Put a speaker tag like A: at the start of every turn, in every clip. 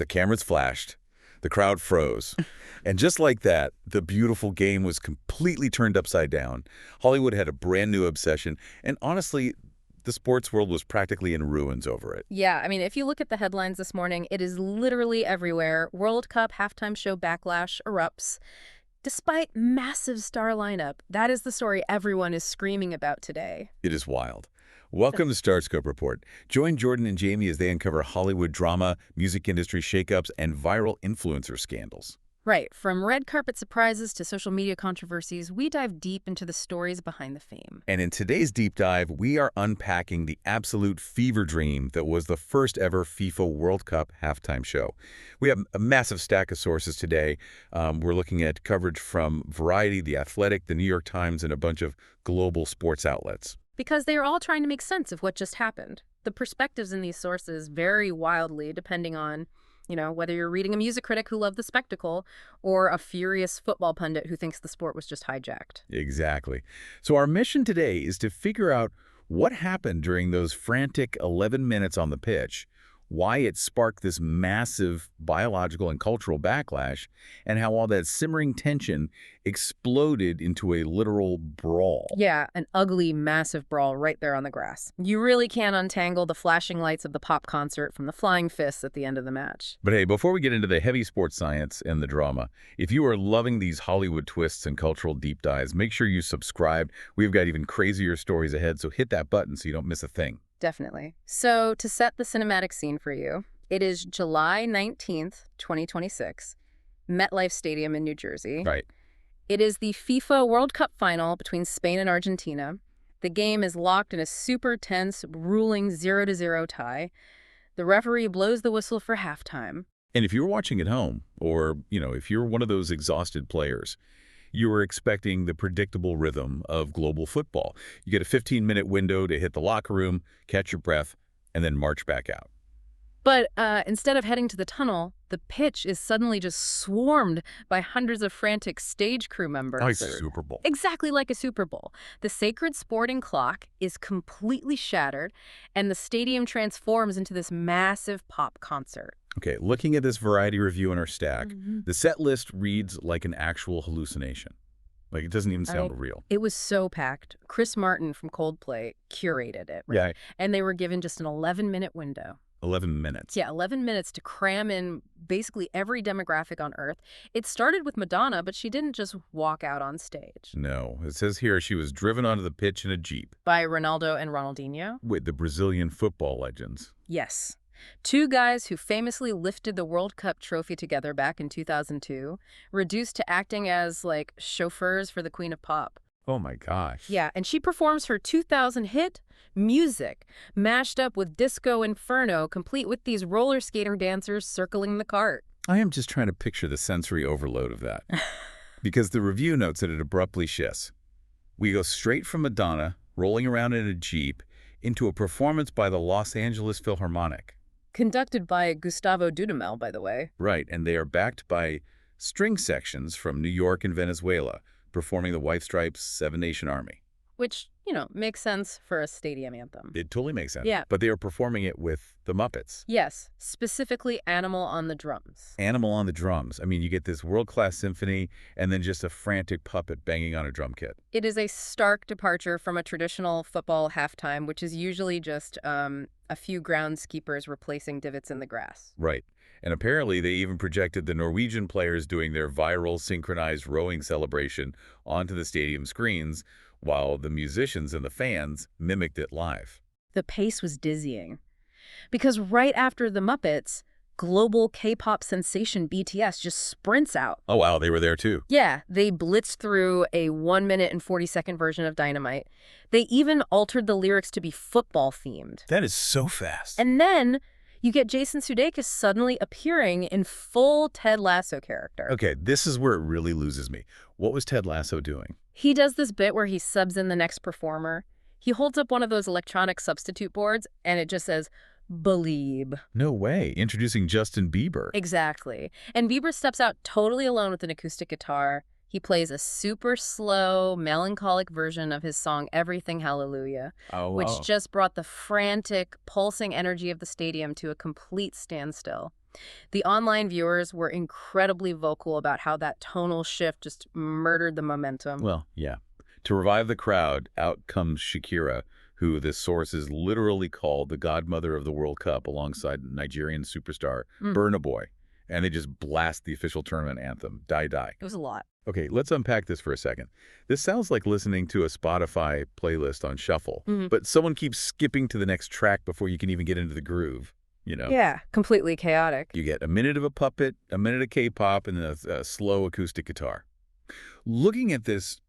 A: The cameras flashed. The crowd froze. And just like that, the beautiful game was completely turned upside down. Hollywood had a brand new obsession, and honestly, the sports world was practically in ruins over it.
B: Yeah, I mean, if you look at the headlines this morning, it is literally everywhere. World Cup halftime show Backlash erupts. Despite massive star lineup, that is the story everyone is screaming about today.
A: It is wild. Welcome to Starscope Report. Join Jordan and Jamie as they uncover Hollywood drama, music industry shakeups, and viral influencer scandals.
B: Right, from red carpet surprises to social media controversies, we dive deep into the stories behind the fame.
A: And in today's deep dive, we are unpacking the absolute fever dream that was the first ever FIFA World Cup halftime show. We have a massive stack of sources today. We're looking at coverage from Variety, The Athletic, The New York Times, and a bunch of global sports outlets.
B: Because they are all trying to make sense of what just happened. The perspectives in these sources vary wildly depending on, whether you're reading a music critic who loved the spectacle or a furious football pundit who thinks the sport was just hijacked.
A: Exactly. So our mission today is to figure out what happened during those frantic 11 minutes on the pitch, why it sparked this massive biological and cultural backlash, and how all that simmering tension exploded into a literal brawl.
B: Yeah, an ugly, massive brawl right there on the grass. You really can't untangle the flashing lights of the pop concert from the flying fists at the end of the match.
A: But hey, before we get into the heavy sports science and the drama, if you are loving these Hollywood twists and cultural deep dives, make sure you subscribe. We've got even crazier stories ahead, so hit that button so you don't miss a thing.
B: Definitely. So, to set the cinematic scene for you, it is July 19th, 2026, MetLife Stadium in New Jersey.
A: Right.
B: It is the FIFA World Cup final between Spain and Argentina. The game is locked in a super tense, ruling 0-0 tie. The referee blows the whistle for halftime.
A: And if you're watching at home, or, if you're one of those exhausted players, you were expecting the predictable rhythm of global football. You get a 15-minute window to hit the locker room, catch your breath, and then march back out.
B: But instead of heading to the tunnel, the pitch is suddenly just swarmed by hundreds of frantic stage crew members.
A: Like a Super Bowl.
B: Exactly like a Super Bowl. The sacred sporting clock is completely shattered, and the stadium transforms into this massive pop concert.
A: Okay, looking at this Variety review in our stack, the set list reads like an actual hallucination. Like, it doesn't even sound real.
B: It was so packed. Chris Martin from Coldplay curated it. Right?
A: Yeah.
B: And they were given just an 11-minute window.
A: 11 minutes.
B: Yeah, 11 minutes to cram in basically every demographic on Earth. It started with Madonna, but she didn't just walk out on stage.
A: No, it says here she was driven onto the pitch in a Jeep.
B: By Ronaldo and Ronaldinho?
A: With the Brazilian football legends.
B: Yes. Two guys who famously lifted the World Cup trophy together back in 2002, reduced to acting as, chauffeurs for the Queen of Pop.
A: Oh my gosh.
B: Yeah, and she performs her 2000 hit, Music, mashed up with Disco Inferno, complete with these roller skater dancers circling the cart.
A: I am just trying to picture the sensory overload of that. Because the review notes that it abruptly shifts. We go straight from Madonna, rolling around in a Jeep, into a performance by the Los Angeles Philharmonic.
B: Conducted by Gustavo Dudamel, by the way.
A: Right, and they are backed by string sections from New York and Venezuela, performing the White Stripes' Seven Nation Army.
B: Which, makes sense for a stadium anthem.
A: It totally makes sense.
B: Yeah.
A: But they are performing it with the Muppets.
B: Yes, specifically Animal on the drums.
A: Animal on the drums. I mean, you get this world-class symphony and then just a frantic puppet banging on a drum kit.
B: It is a stark departure from a traditional football halftime, which is usually just a few groundskeepers replacing divots in the grass.
A: Right. And apparently they even projected the Norwegian players doing their viral synchronized rowing celebration onto the stadium screens, while the musicians and the fans mimicked it live.
B: The pace was dizzying. Because right after the Muppets, global K-pop sensation BTS just sprints out.
A: Oh, wow, they were there too.
B: Yeah, they blitzed through a 1-minute and 40-second version of Dynamite. They even altered the lyrics to be football-themed.
A: That is so fast.
B: And then you get Jason Sudeikis suddenly appearing in full Ted Lasso character.
A: Okay, this is where it really loses me. What was Ted Lasso doing?
B: He does this bit where he subs in the next performer. He holds up one of those electronic substitute boards, and it just says, "Believe."
A: No way. Introducing Justin Bieber.
B: Exactly. And Bieber steps out totally alone with an acoustic guitar. He plays a super slow, melancholic version of his song Everything Hallelujah, which just brought the frantic, pulsing energy of the stadium to a complete standstill. The online viewers were incredibly vocal about how that tonal shift just murdered the momentum.
A: Well, yeah. To revive the crowd, out comes Shakira, who this source is literally called the godmother of the World Cup alongside Nigerian superstar Burna Boy. And they just blast the official tournament anthem, Die Die.
B: It was a lot.
A: Okay, let's unpack this for a second. This sounds like listening to a Spotify playlist on shuffle, but someone keeps skipping to the next track before you can even get into the groove, you know?
B: Yeah, completely chaotic.
A: You get a minute of a puppet, a minute of K-pop, and then a slow acoustic guitar. Looking at this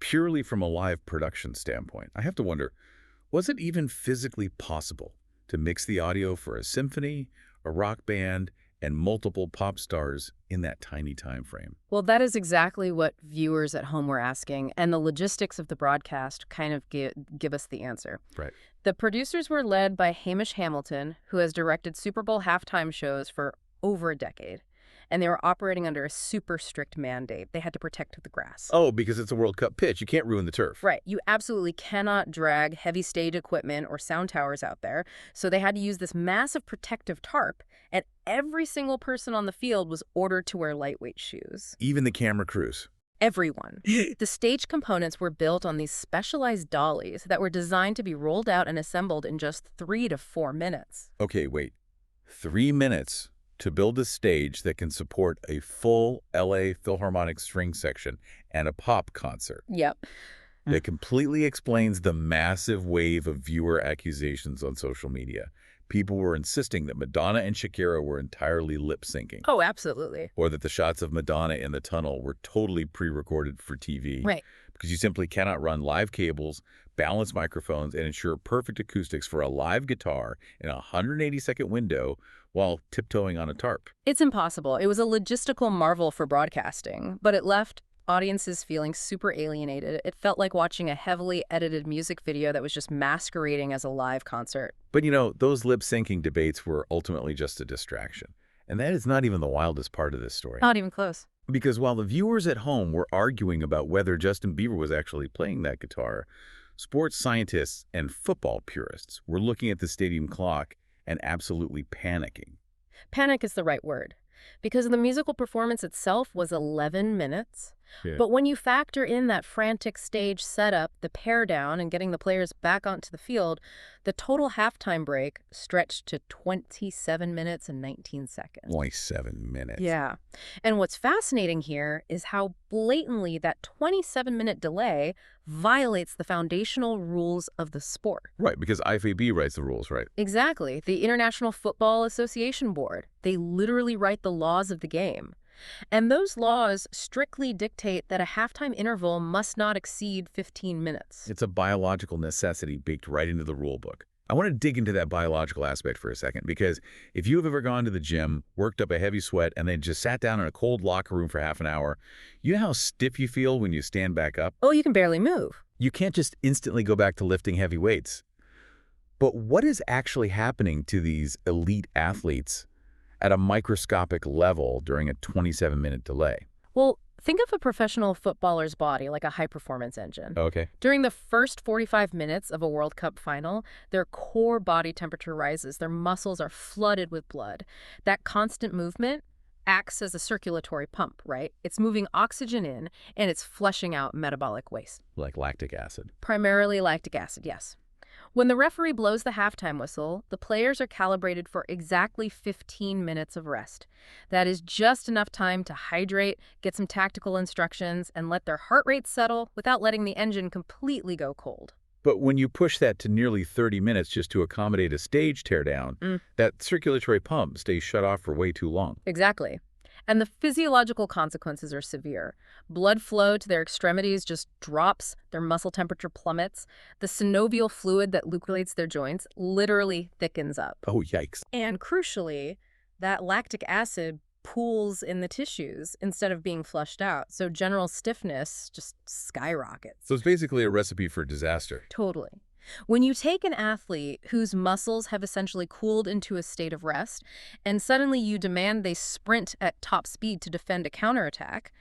A: purely from a live production standpoint, I have to wonder, was it even physically possible to mix the audio for a symphony, a rock band, and multiple pop stars in that tiny time frame?
B: Well, that is exactly what viewers at home were asking, and the logistics of the broadcast kind of give us the answer.
A: Right.
B: The producers were led by Hamish Hamilton, who has directed Super Bowl halftime shows for over a decade. And they were operating under a super strict mandate. They had to protect the grass.
A: Oh, because it's a World Cup pitch. You can't ruin the turf.
B: Right. You absolutely cannot drag heavy stage equipment or sound towers out there. So they had to use this massive protective tarp, and every single person on the field was ordered to wear lightweight shoes.
A: Even the camera crews.
B: Everyone. The stage components were built on these specialized dollies that were designed to be rolled out and assembled in just 3 to 4 minutes.
A: Okay, wait. 3 minutes to build a stage that can support a full LA Philharmonic string section and a pop concert.
B: Yep.
A: That completely explains the massive wave of viewer accusations on social media. People were insisting that Madonna and Shakira were entirely lip-syncing.
B: Oh, absolutely.
A: Or that the shots of Madonna in the tunnel were totally pre-recorded for TV.
B: Right.
A: Because you simply cannot run live cables, balance microphones, and ensure perfect acoustics for a live guitar in a 180-second window while tiptoeing on a tarp.
B: It's impossible. It was a logistical marvel for broadcasting, but it left audiences feeling super alienated. It felt like watching a heavily edited music video that was just masquerading as a live concert.
A: But, you know, those lip-syncing debates were ultimately just a distraction. And that is not even the wildest part of this story.
B: Not even close.
A: Because while the viewers at home were arguing about whether Justin Bieber was actually playing that guitar, sports scientists and football purists were looking at the stadium clock and absolutely panicking.
B: Panic is the right word, because the musical performance itself was 11 minutes.
A: Yeah.
B: But when you factor in that frantic stage setup, the pair down, and getting the players back onto the field, the total halftime break stretched to 27 minutes and 19 seconds.
A: Only 7 minutes.
B: Yeah. And what's fascinating here is how blatantly that 27-minute delay violates the foundational rules of the sport.
A: Right, because IFAB writes the rules, right?
B: Exactly. The International Football Association Board. They literally write the laws of the game. And those laws strictly dictate that a halftime interval must not exceed 15 minutes.
A: It's a biological necessity baked right into the rule book. I want to dig into that biological aspect for a second, because if you've ever gone to the gym, worked up a heavy sweat, and then just sat down in a cold locker room for half an hour, you know how stiff you feel when you stand back up?
B: Oh, you can barely move.
A: You can't just instantly go back to lifting heavy weights. But what is actually happening to these elite athletes at a microscopic level during a 27-minute delay?
B: Well, think of a professional footballer's body like a high-performance engine.
A: Okay.
B: During the first 45 minutes of a World Cup final, their core body temperature rises. Their muscles are flooded with blood. That constant movement acts as a circulatory pump, right? It's moving oxygen in, and it's flushing out metabolic waste.
A: Like lactic acid.
B: Primarily lactic acid, yes. When the referee blows the halftime whistle, the players are calibrated for exactly 15 minutes of rest. That is just enough time to hydrate, get some tactical instructions, and let their heart rate settle without letting the engine completely go cold.
A: But when you push that to nearly 30 minutes just to accommodate a stage teardown, that circulatory pump stays shut off for way too long.
B: Exactly. And the physiological consequences are severe. Blood flow to their extremities just drops, their muscle temperature plummets, the synovial fluid that lubricates their joints literally thickens up.
A: Oh, yikes.
B: And crucially, that lactic acid pools in the tissues instead of being flushed out, so general stiffness just skyrockets.
A: So it's basically a recipe for disaster.
B: Totally. When you take an athlete whose muscles have essentially cooled into a state of rest, and suddenly you demand they sprint at top speed to defend a counterattack,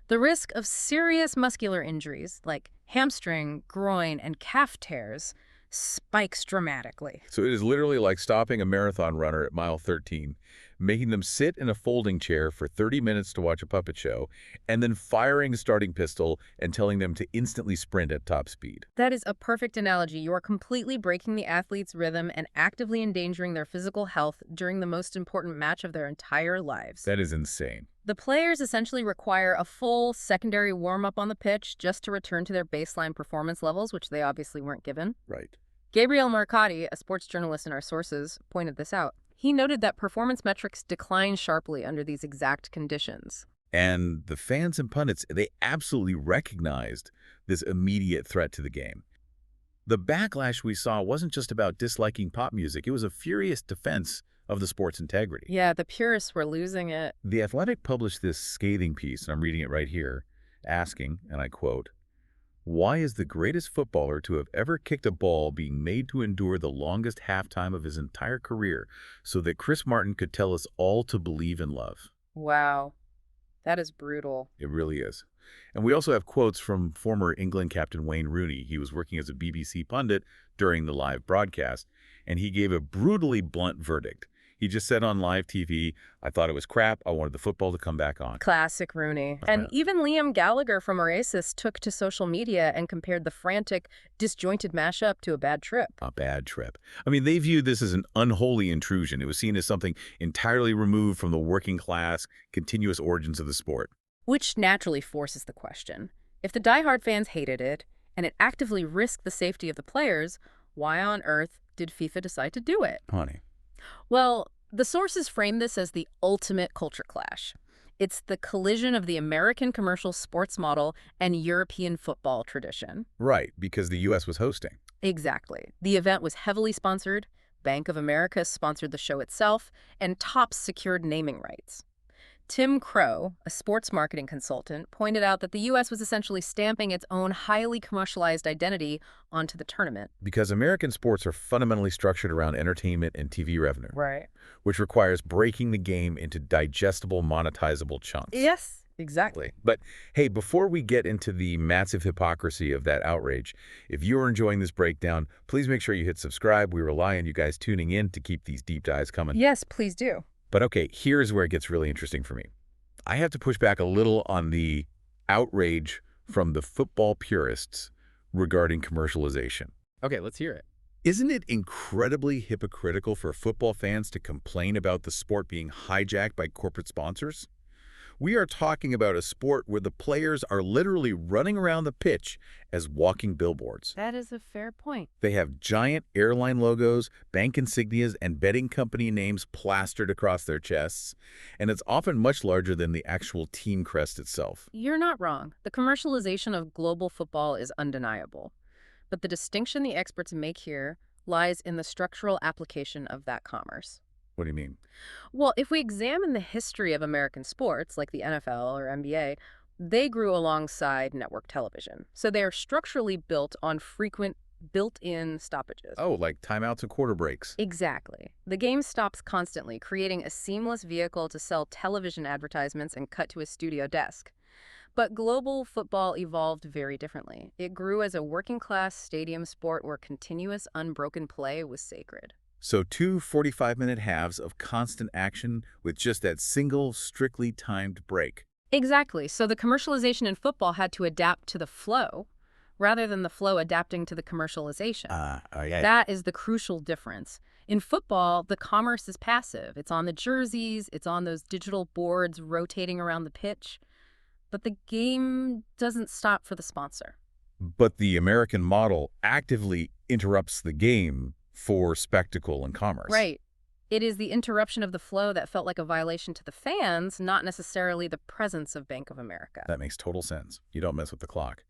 B: the risk of serious muscular injuries like hamstring, groin, and calf tears spikes dramatically.
A: So it is literally like stopping a marathon runner at mile 13 making them sit in a folding chair for 30 minutes to watch a puppet show, and then firing a starting pistol and telling them to instantly sprint at top speed.
B: That is a perfect analogy. You are completely breaking the athlete's rhythm and actively endangering their physical health during the most important match of their entire lives.
A: That is insane.
B: The players essentially require a full secondary warm-up on the pitch just to return to their baseline performance levels, which they obviously weren't given.
A: Right.
B: Gabriel Marcotti, a sports journalist in our sources, pointed this out. He noted that performance metrics decline sharply under these exact conditions.
A: And the fans and pundits, they absolutely recognized this immediate threat to the game. The backlash we saw wasn't just about disliking pop music. It was a furious defense of the sport's integrity.
B: Yeah, the purists were losing it.
A: The Athletic published this scathing piece, and I'm reading it right here, asking, and I quote, "Why is the greatest footballer to have ever kicked a ball being made to endure the longest halftime of his entire career so that Chris Martin could tell us all to believe in love?"
B: Wow. That is brutal.
A: It really is. And we also have quotes from former England captain Wayne Rooney. He was working as a BBC pundit during the live broadcast, and he gave a brutally blunt verdict. He just said on live TV, "I thought it was crap. I wanted the football to come back on."
B: Classic Rooney. And even Liam Gallagher from Oasis took to social media and compared the frantic, disjointed mashup to a bad trip.
A: A bad trip. I mean, they viewed this as an unholy intrusion. It was seen as something entirely removed from the working class, continuous origins of the sport.
B: Which naturally forces the question. If the diehard fans hated it, and it actively risked the safety of the players, why on earth did FIFA decide to do it?
A: Honey.
B: Well, the sources frame this as the ultimate culture clash. It's the collision of the American commercial sports model and European football tradition.
A: Right, because the U.S. was hosting.
B: Exactly. The event was heavily sponsored, Bank of America sponsored the show itself, and Topps secured naming rights. Tim Crow, a sports marketing consultant, pointed out that the U.S. was essentially stamping its own highly commercialized identity onto the tournament.
A: Because American sports are fundamentally structured around entertainment and TV revenue.
B: Right.
A: Which requires breaking the game into digestible, monetizable chunks.
B: Yes, exactly.
A: But hey, before we get into the massive hypocrisy of that outrage, if you're enjoying this breakdown, please make sure you hit subscribe. We rely on you guys tuning in to keep these deep dives coming.
B: Yes, please do.
A: But okay, here's where it gets really interesting for me. I have to push back a little on the outrage from the football purists regarding commercialization.
C: Okay, let's hear it.
A: Isn't it incredibly hypocritical for football fans to complain about the sport being hijacked by corporate sponsors? We are talking about a sport where the players are literally running around the pitch as walking billboards.
B: That is a fair point.
A: They have giant airline logos, bank insignias, and betting company names plastered across their chests, and it's often much larger than the actual team crest itself.
B: You're not wrong. The commercialization of global football is undeniable. But the distinction the experts make here lies in the structural application of that commerce.
A: What do you mean?
B: Well, if we examine the history of American sports, like the NFL or NBA, they grew alongside network television. So they are structurally built on frequent built-in stoppages.
A: Oh, like timeouts and quarter breaks.
B: Exactly. The game stops constantly, creating a seamless vehicle to sell television advertisements and cut to a studio desk. But global football evolved very differently. It grew as a working-class stadium sport where continuous, unbroken play was sacred.
A: So two 45-minute halves of constant action with just that single, strictly timed break.
B: Exactly. So the commercialization in football had to adapt to the flow, rather than the flow adapting to the commercialization.
A: Yeah.
B: That is the crucial difference. In football, the commerce is passive. It's on the jerseys, it's on those digital boards rotating around the pitch. But the game doesn't stop for the sponsor.
A: But the American model actively interrupts the game for spectacle and commerce.
B: Right. It is the interruption of the flow that felt like a violation to the fans, not necessarily the presence of Bank of America.
A: That makes total sense. You don't mess with the clock.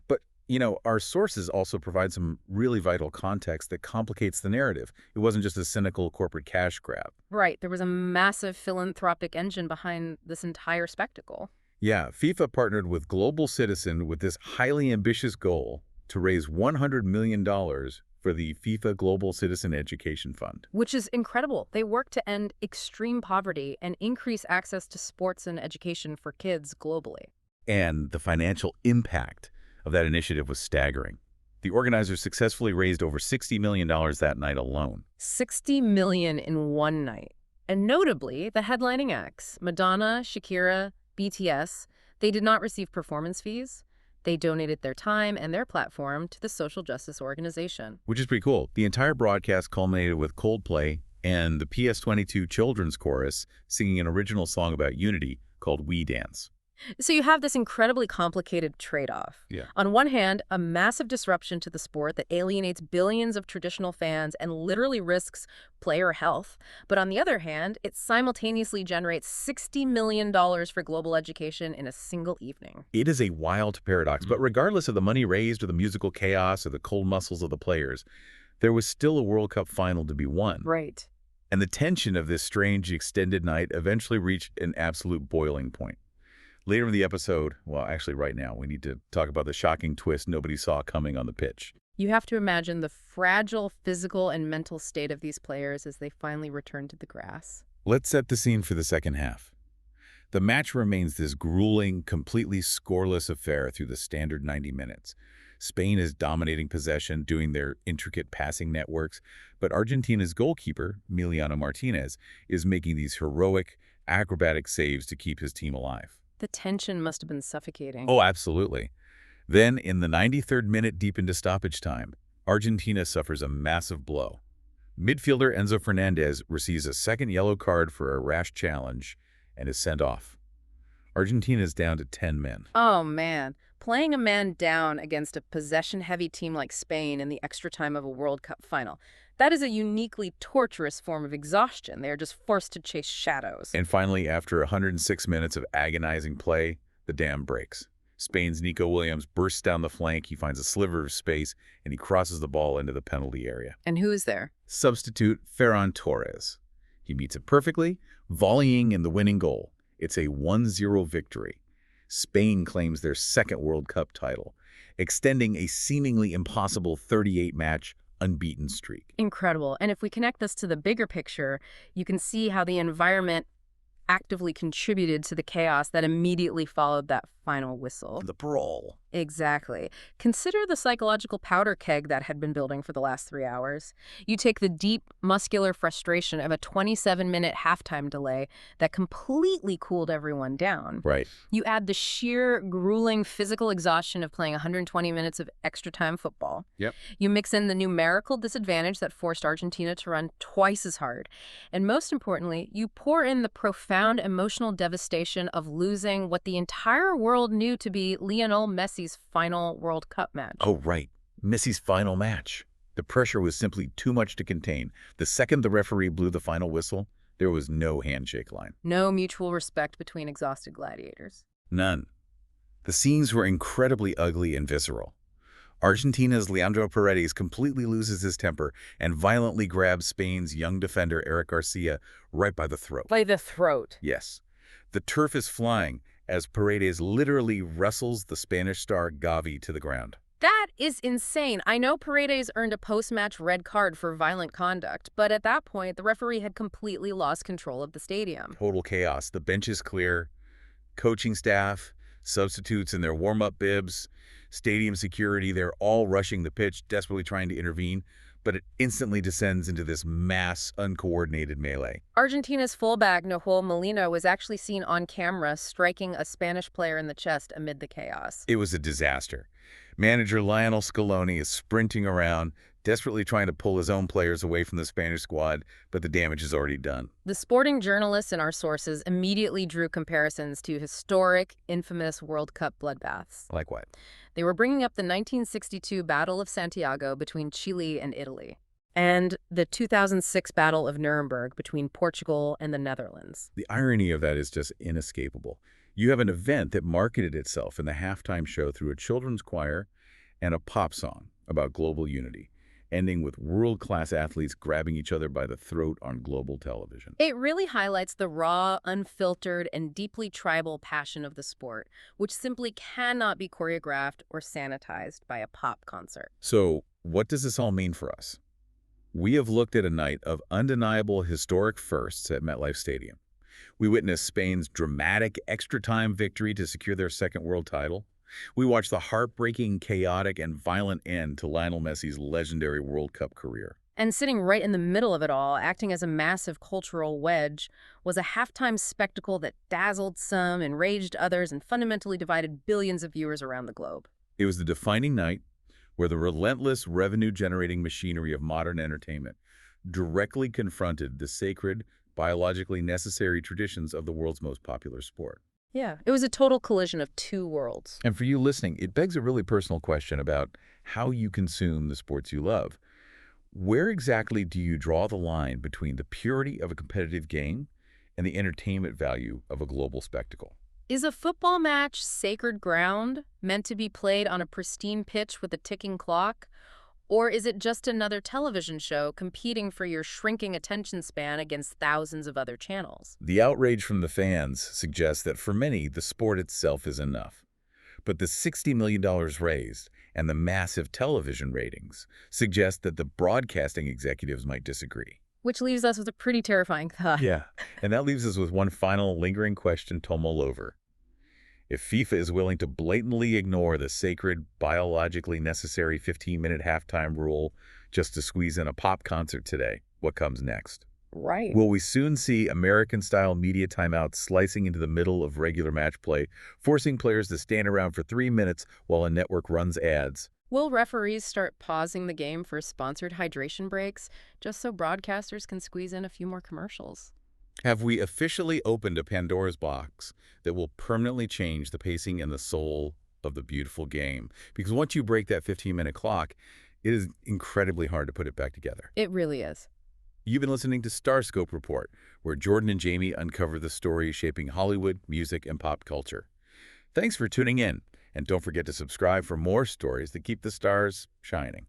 A: But, you know, our sources also provide some really vital context that complicates the narrative. It wasn't just a cynical corporate cash grab.
B: Right. There was a massive philanthropic engine behind this entire spectacle.
A: Yeah, FIFA partnered with Global Citizen with this highly ambitious goal to raise $100 million for the FIFA Global Citizen Education Fund.
B: Which is incredible. They work to end extreme poverty and increase access to sports and education for kids globally.
A: And the financial impact of that initiative was staggering. The organizers successfully raised over $60 million that night alone.
B: $60 million in one night. And notably, the headlining acts, Madonna, Shakira, BTS, they did not receive performance fees. They donated their time and their platform to the social justice organization.
A: Which is pretty cool. The entire broadcast culminated with Coldplay and the PS22 children's chorus singing an original song about unity called We Dance.
B: So you have this incredibly complicated trade-off.
A: Yeah.
B: On one hand, a massive disruption to the sport that alienates billions of traditional fans and literally risks player health. But on the other hand, it simultaneously generates $60 million for global education in a single evening.
A: It is a wild paradox, but regardless of the money raised or the musical chaos or the cold muscles of the players, there was still a World Cup final to be won.
B: Right.
A: And the tension of this strange extended night eventually reached an absolute boiling point. Later in the episode, well, actually right now, we need to talk about the shocking twist nobody saw coming on the pitch.
B: You have to imagine the fragile physical and mental state of these players as they finally return to the grass.
A: Let's set the scene for the second half. The match remains this grueling, completely scoreless affair through the standard 90 minutes. Spain is dominating possession, doing their intricate passing networks, but Argentina's goalkeeper, Emiliano Martinez, is making these heroic, acrobatic saves to keep his team alive.
B: The tension must have been suffocating.
A: Oh, absolutely. Then, in the 93rd minute deep into stoppage time, Argentina suffers a massive blow. Midfielder Enzo Fernandez receives a second yellow card for a rash challenge and is sent off. Argentina is down to 10 men.
B: Oh, man. Playing a man down against a possession-heavy team like Spain in the extra time of a World Cup final, that is a uniquely torturous form of exhaustion. They are just forced to chase shadows.
A: And finally, after 106 minutes of agonizing play, the dam breaks. Spain's Nico Williams bursts down the flank, he finds a sliver of space, and he crosses the ball into the penalty area.
B: And who is there?
A: Substitute Ferran Torres. He meets it perfectly, volleying in the winning goal. It's a 1-0 victory. Spain claims their second World Cup title, extending a seemingly impossible 38-match unbeaten streak.
B: Incredible. And if we connect this to the bigger picture, you can see how the environment actively contributed to the chaos that immediately followed that final whistle.
A: The brawl.
B: Exactly. Consider the psychological powder keg that had been building for the last 3 hours. You take the deep, muscular frustration of a 27-minute halftime delay that completely cooled everyone down.
A: Right.
B: You add the sheer, grueling physical exhaustion of playing 120 minutes of extra-time football.
A: Yep.
B: You mix in the numerical disadvantage that forced Argentina to run twice as hard. And most importantly, you pour in the profound emotional devastation of losing what the entire world knew to be Lionel Messi's final World Cup match.
A: Oh, right. Messi's final match. The pressure was simply too much to contain. The second the referee blew the final whistle, there was no handshake line.
B: No mutual respect between exhausted gladiators.
A: None. The scenes were incredibly ugly and visceral. Argentina's Leandro Paredes completely loses his temper and violently grabs Spain's young defender Eric Garcia right by the throat.
B: By the throat.
A: Yes. The turf is flying as Paredes literally wrestles the Spanish star Gavi to the ground.
B: That is insane. I know Paredes earned a post-match red card for violent conduct, but at that point, the referee had completely lost control of the stadium.
A: Total chaos. The bench is clear. Coaching staff, substitutes in their warm-up bibs, stadium security, they're all rushing the pitch, desperately trying to intervene, but it instantly descends into this mass, uncoordinated melee.
B: Argentina's fullback, Nahuel Molina, was actually seen on camera striking a Spanish player in the chest amid the chaos.
A: It was a disaster. Manager Lionel Scaloni is sprinting around, desperately trying to pull his own players away from the Spanish squad, but the damage is already done.
B: The sporting journalists in our sources immediately drew comparisons to historic, infamous World Cup bloodbaths.
A: Like what?
B: They were bringing up the 1962 Battle of Santiago between Chile and Italy, and the 2006 Battle of Nuremberg between Portugal and the Netherlands.
A: The irony of that is just inescapable. You have an event that marketed itself in the halftime show through a children's choir and a pop song about global unity, ending with world-class athletes grabbing each other by the throat on global television.
B: It really highlights the raw, unfiltered, and deeply tribal passion of the sport, which simply cannot be choreographed or sanitized by a pop concert.
A: So, what does this all mean for us? We have looked at a night of undeniable historic firsts at MetLife Stadium. We witnessed Spain's dramatic extra-time victory to secure their second world title. We watched the heartbreaking, chaotic, and violent end to Lionel Messi's legendary World Cup career.
B: And sitting right in the middle of it all, acting as a massive cultural wedge, was a halftime spectacle that dazzled some, enraged others, and fundamentally divided billions of viewers around the globe.
A: It was the defining night where the relentless revenue-generating machinery of modern entertainment directly confronted the sacred, biologically necessary traditions of the world's most popular sport.
B: Yeah, it was a total collision of two worlds.
A: And for you listening, it begs a really personal question about how you consume the sports you love. Where exactly do you draw the line between the purity of a competitive game and the entertainment value of a global spectacle?
B: Is a football match sacred ground, meant to be played on a pristine pitch with a ticking clock? Or is it just another television show competing for your shrinking attention span against thousands of other channels?
A: The outrage from the fans suggests that for many, the sport itself is enough. But the $60 million raised and the massive television ratings suggest that the broadcasting executives might disagree.
B: Which leaves us with a pretty terrifying thought.
A: Yeah, and that leaves us with one final lingering question to mull over. If FIFA is willing to blatantly ignore the sacred, biologically necessary 15-minute halftime rule just to squeeze in a pop concert today, what comes next?
B: Right.
A: Will we soon see American-style media timeouts slicing into the middle of regular match play, forcing players to stand around for 3 minutes while a network runs ads?
B: Will referees start pausing the game for sponsored hydration breaks just so broadcasters can squeeze in a few more commercials?
A: Have we officially opened a Pandora's box that will permanently change the pacing and the soul of the beautiful game? Because once you break that 15-minute clock, it is incredibly hard to put it back together.
B: It really is.
A: You've been listening to Starscope Report, where Jordan and Jamie uncover the stories shaping Hollywood, music, and pop culture. Thanks for tuning in, and don't forget to subscribe for more stories that keep the stars shining.